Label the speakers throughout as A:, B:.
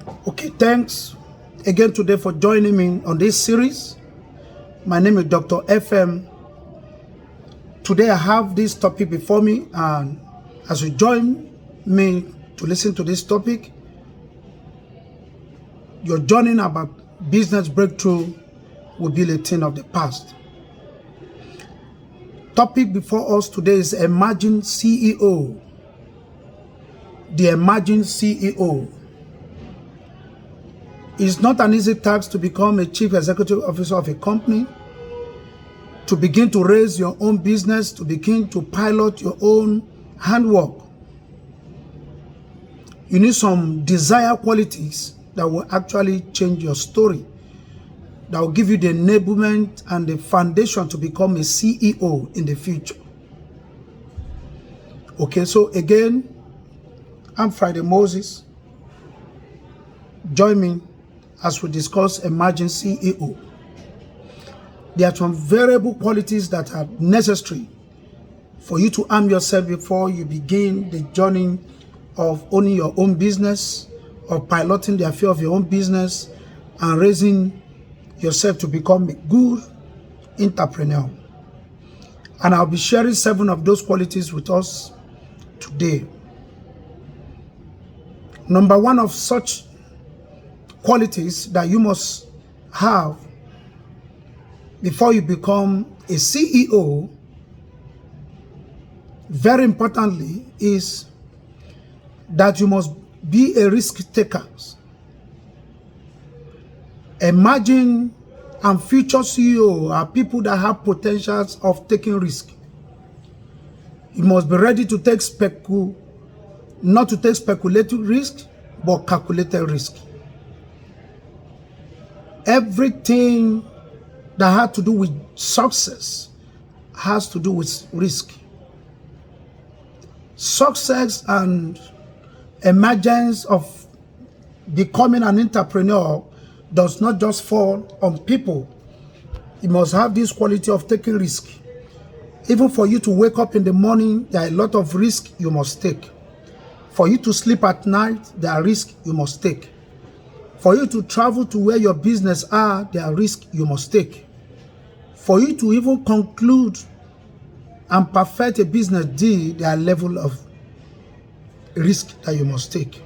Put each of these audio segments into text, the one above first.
A: Okay, thanks again today for joining me on this series. My name is Dr. FM. Today I have this topic before me, and as you join me to listen to this topic, your journey about business breakthrough will be a thing of the past. Topic before us today is Emerging CEO. The Emerging CEO. It's not an easy task to become a chief executive officer of a company, to begin to raise your own business, to begin to pilot your own handwork. You need some desired qualities that will actually change your story, that will give you the enablement and the foundation to become a CEO in the future. Okay, so again, I'm Friday Moses. Join me as we discuss Emerging CEO. There are some variable qualities that are necessary for you to arm yourself before you begin the journey of owning your own business or piloting the affair of your own business and raising yourself to become a good entrepreneur. And I'll be sharing 7 of those qualities with us today. Number 1 of such qualities that you must have before you become a CEO, very importantly, is that you must be a risk taker. Emerging and future CEO are people that have potentials of taking risk. You must be ready to take not to take speculative risk, but calculated risk. Everything that had to do with success has to do with risk. Success and emergence of becoming an entrepreneur does not just fall on people. You must have this quality of taking risk. Even for you to wake up in the morning, there are a lot of risk you must take. For you to sleep at night, there are risks you must take. For you to travel to where your business are, there are risks you must take. For you to even conclude and perfect a business deal, there are level of risk that you must take.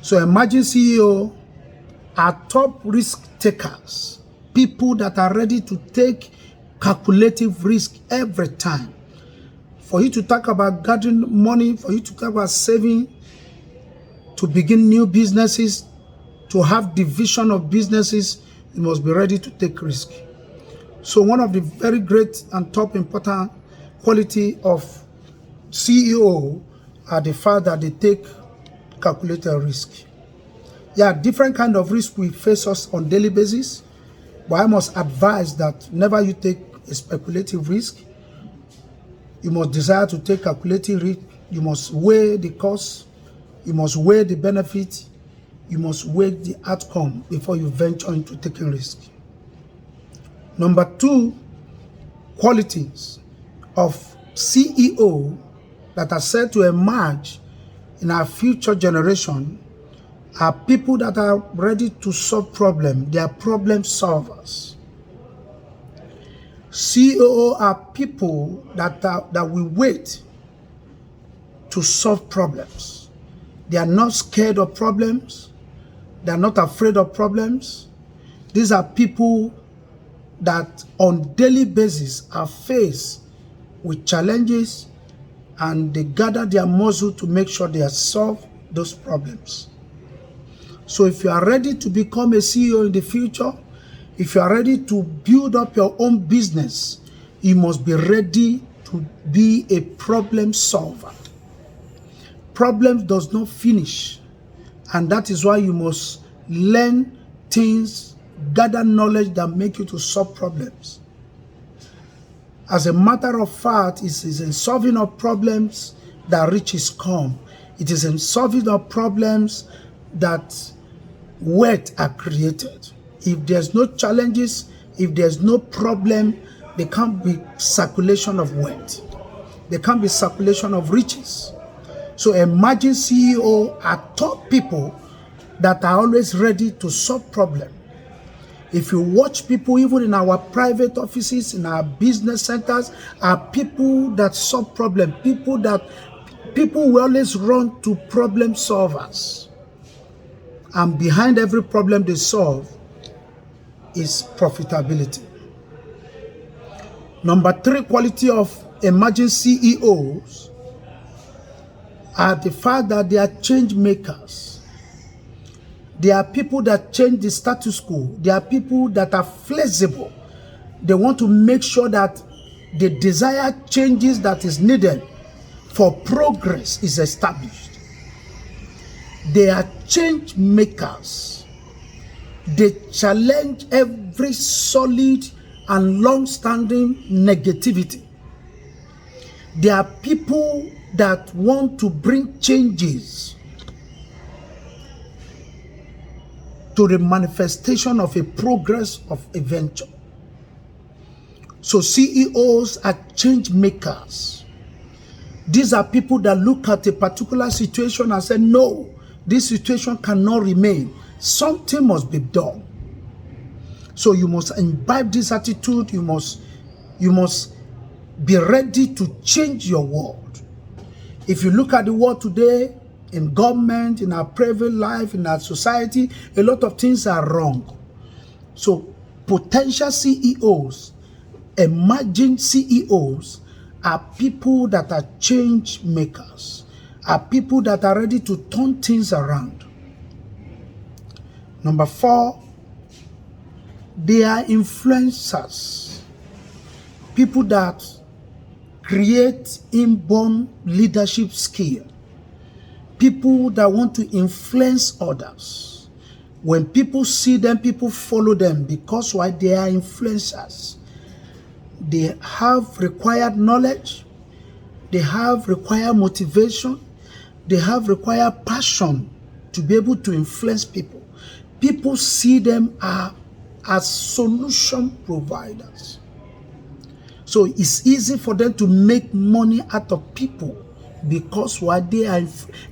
A: So Emerging CEO are top risk takers, people that are ready to take calculative risk every time. For you to talk about gathering money, for you to talk about saving, to begin new businesses, to have division of businesses, you must be ready to take risk. So one of the very great and top important quality of CEO are the fact that they take calculated risk. Yeah, different kind of risk will face us on daily basis, but I must advise that never you take a speculative risk. You must desire to take calculated risk. You must weigh the cost. You must weigh the benefit. You must weigh the outcome before you venture into taking risk. Number 2 qualities of CEO that are said to emerge in our future generation are people that are ready to solve problems. They are problem solvers. CEO are people that will wait to solve problems. They are not scared of problems. They are not afraid of problems. These are people that on daily basis are faced with challenges, and they gather their muscle to make sure they solve those problems. So if you are ready to become a CEO in the future, if you are ready to build up your own business, you must be ready to be a problem solver. Problems does not finish, and that is why you must learn things, gather knowledge that make you to solve problems. As a matter of fact, it is in solving of problems that riches come. It is in solving of problems that wealth are created. If there's no challenges, if there's no problem, there can't be circulation of wealth. There can't be circulation of riches. So emerging CEO are top people that are always ready to solve problems. If you watch people, even in our private offices, in our business centers, are people that solve problems, people will always run to problem solvers. And behind every problem they solve is profitability. Number 3 quality of emerging CEOs are the fact that they are change makers. They are people that change the status quo. They are people that are flexible. They want to make sure that the desired changes that is needed for progress is established. They are change makers. They challenge every solid and long-standing negativity. They are people that want to bring changes to the manifestation of a progress of a venture. So CEOs are change makers. These are people that look at a particular situation and say, no, this situation cannot remain. Something must be done. So you must imbibe this attitude. You must be ready to change your world. If you look at the world today, in government, in our private life, in our society, a lot of things are wrong. So potential CEOs, emerging CEOs, are people that are change makers, are people that are ready to turn things around. Number 4, they are influencers, people that create inborn leadership skill, people that want to influence others. When people see them, people follow them because why? They are influencers. They have required knowledge, they have required motivation, they have required passion to be able to influence people. People see them as solution providers. So it's easy for them to make money out of people because why? They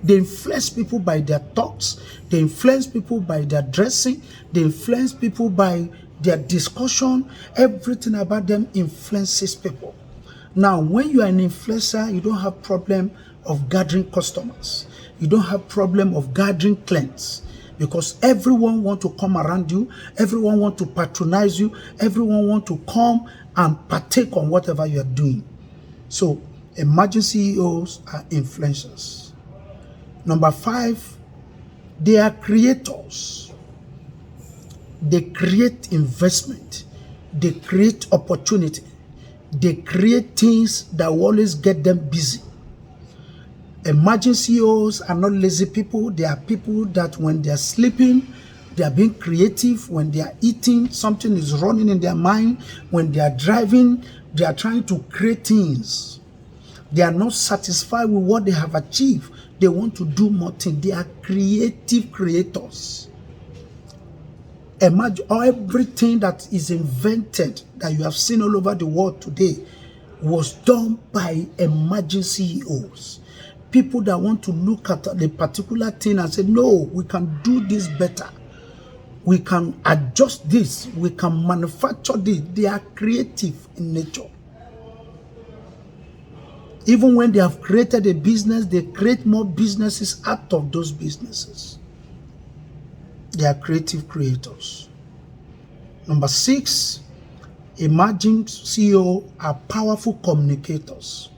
A: influence people by their thoughts, they influence people by their dressing, they influence people by their discussion. Everything about them influences people. Now, when you are an influencer, you don't have problem of gathering customers. You don't have problem of gathering clients because everyone want to come around you. Everyone want to patronize you. Everyone want to come and partake on whatever you are doing. So, emerging CEOs are influencers. Number 5, they are creators. They create investment. They create opportunity. They create things that will always get them busy. Emerging CEOs are not lazy people. They are people that when they are sleeping, they are being creative. When they are eating, something is running in their mind. When they are driving, they are trying to create things. They are not satisfied with what they have achieved. They want to do more things. They are creative creators. Imagine everything that is invented that you have seen all over the world today was done by emerging CEOs. People that want to look at the particular thing and say, no, we can do this better. We can adjust this. We can manufacture this. They are creative in nature. Even when they have created a business, they create more businesses out of those businesses. They are creative creators. Number 6, emerging CEO are powerful communicators.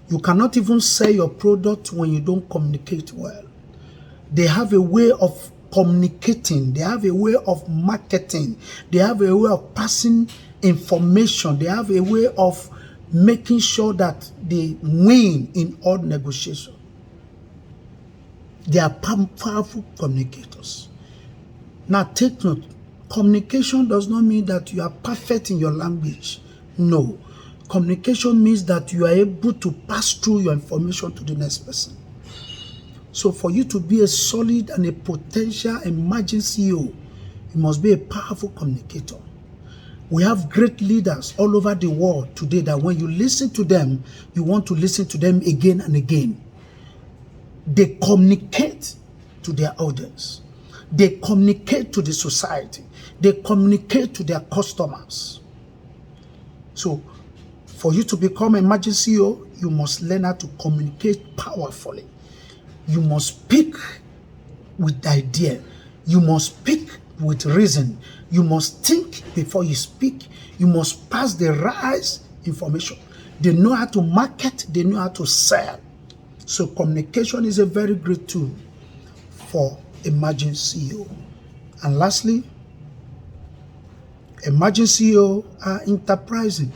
A: You cannot even sell your product when you don't communicate well. They have a way of communicating. They have a way of marketing. They have a way of passing information. They have a way of making sure that they win in all negotiations. They are powerful communicators. Now take note, communication does not mean that you are perfect in your language. No. Communication means that you are able to pass through your information to the next person. So for you to be a solid and a potential emerging CEO, you must be a powerful communicator. We have great leaders all over the world today that when you listen to them, you want to listen to them again and again. They communicate to their audience. They communicate to the society. They communicate to their customers. So, for you to become a emerging CEO, you must learn how to communicate powerfully. You must speak with idea. You must speak with reason. You must think before you speak. You must pass the right information. They know how to market. They know how to sell. So communication is a very great tool for emerging CEO. And lastly, emerging CEO are enterprising.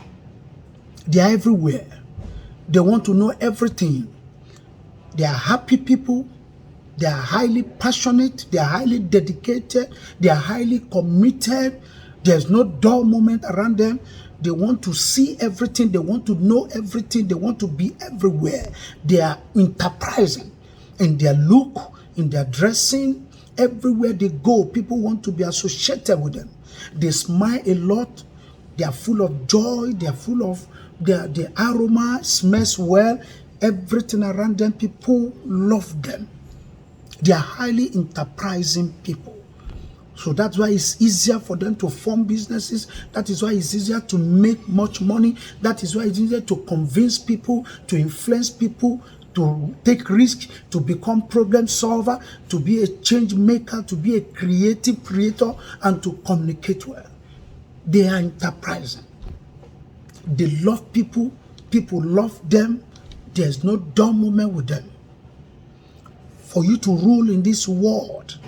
A: They are everywhere. They want to know everything. They are happy people. They are highly passionate. They are highly dedicated. They are highly committed. There's no dull moment around them. They want to see everything. They want to know everything. They want to be everywhere. They are enterprising in their look, in their dressing. Everywhere they go, people want to be associated with them. They smile a lot. They are full of joy. They are full of the aroma, smells well. Everything around them, people love them. They are highly enterprising people. So that's why it's easier for them to form businesses. That is why it's easier to make much money. That is why it's easier to convince people, to influence people, to take risks, to become problem solver, to be a change maker, to be a creative creator, and to communicate well. They are enterprising. They love people. People love them. There's no dull moment with them. For you to rule in this world,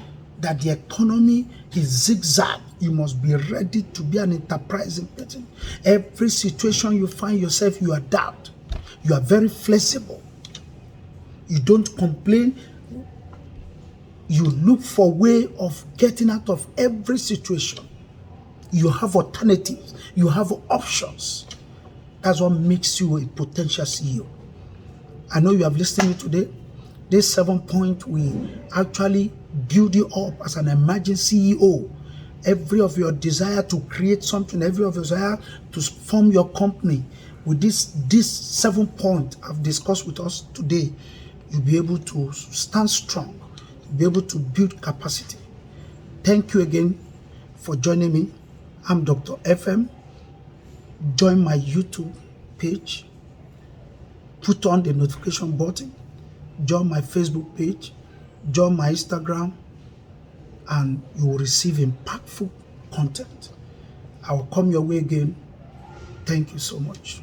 A: that the economy is zigzag, you must be ready to be an enterprising person. Every situation you find yourself, you adapt. You are very flexible. You don't complain. You look for a way of getting out of every situation. You have alternatives. You have options. That's what makes you a potential CEO. I know you have listened to me today. This 7 point will actually build you up as an emerging CEO. Every of your desire to create something, every of your desire to form your company, with this 7 point I've discussed with us today, you'll be able to stand strong. You'll be able to build capacity. Thank you again for joining me. I'm Dr. FM. Join my YouTube page. Put on the notification button. Join my Facebook page. Join my Instagram. And you will receive impactful content. I will come your way again. Thank you so much.